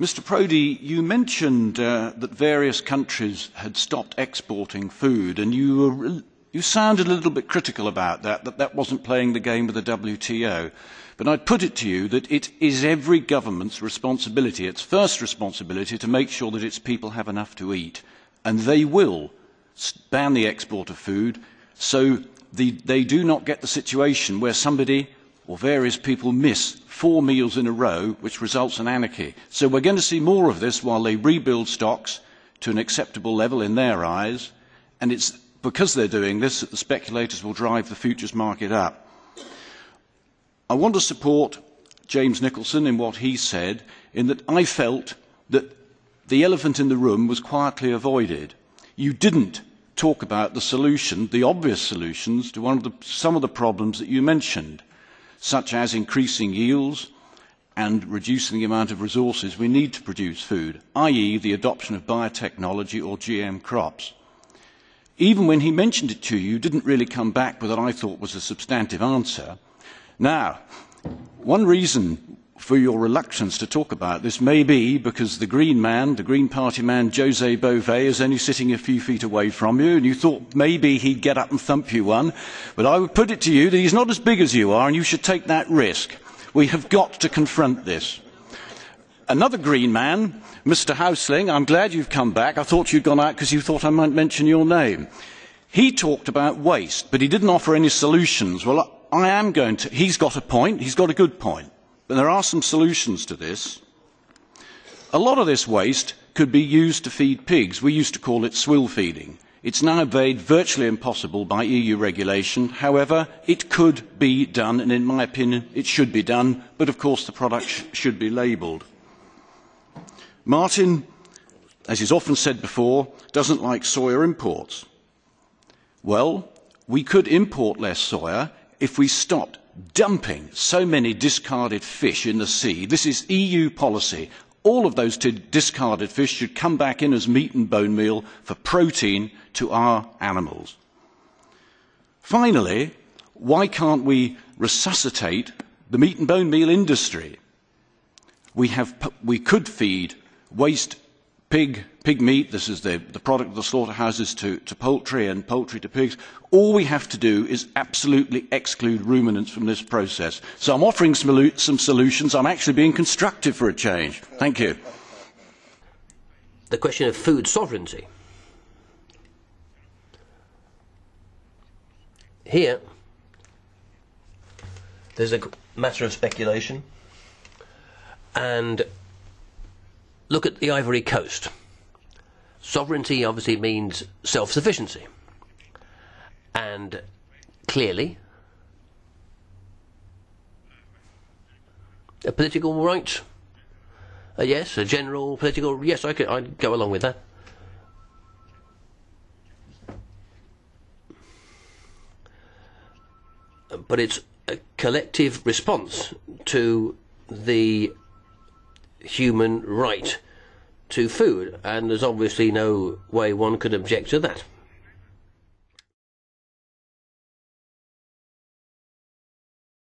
Mr. Prodi, you mentioned that various countries had stopped exporting food, and you sounded a little bit critical about that wasn't playing the game with the WTO. But I'd put it to you that it is every government's responsibility, its first responsibility, to make sure that its people have enough to eat. And they will ban the export of food so they do not get the situation where somebody or various people miss 4 meals in a row, which results in anarchy. So we're going to see more of this while they rebuild stocks to an acceptable level in their eyes. And it's because they're doing this that the speculators will drive the futures market up. I want to support James Nicholson in what he said, in that I felt that the elephant in the room was quietly avoided. You didn't talk about the solution, the obvious solutions to some of the problems that you mentioned, such as increasing yields and reducing the amount of resources we need to produce food, i.e. the adoption of biotechnology or GM crops. Even when he mentioned it to you, you didn't really come back with what I thought was a substantive answer. Now, one reason for your reluctance to talk about this may be because the Green Party man, José Bové, is only sitting a few feet away from you, and you thought maybe he'd get up and thump you one. But I would put it to you that he's not as big as you are, and you should take that risk. We have got to confront this. Another Green man, Mr. Häusling, I'm glad you've come back. I thought you'd gone out because you thought I might mention your name. He talked about waste, but he didn't offer any solutions. Well, he's got a point, he's got a good point, but there are some solutions to this. A lot of this waste could be used to feed pigs. We used to call it swill feeding. It's now made virtually impossible by EU regulation. However, it could be done, and in my opinion, it should be done, but of course the product should be labelled. Martin, as is often said before, doesn't like soya imports. Well, we could import less soya if we stopped dumping so many discarded fish in the sea. This is EU policy. All of those discarded fish should come back in as meat and bone meal for protein to our animals. Finally, why can't we resuscitate the meat and bone meal industry? We could feed waste pig meat, this is the product of the slaughterhouses, to poultry and poultry to pigs. All we have to do is absolutely exclude ruminants from this process. So I'm offering some solutions. I'm actually being constructive for a change. Thank you. The question of food sovereignty. Here, there's a matter of speculation. And look at the Ivory Coast. Sovereignty obviously means self-sufficiency. And clearly, a political right, yes, a general political, yes, I'd go along with that. But it's a collective response to the human right to food, and there's obviously no way one could object to that.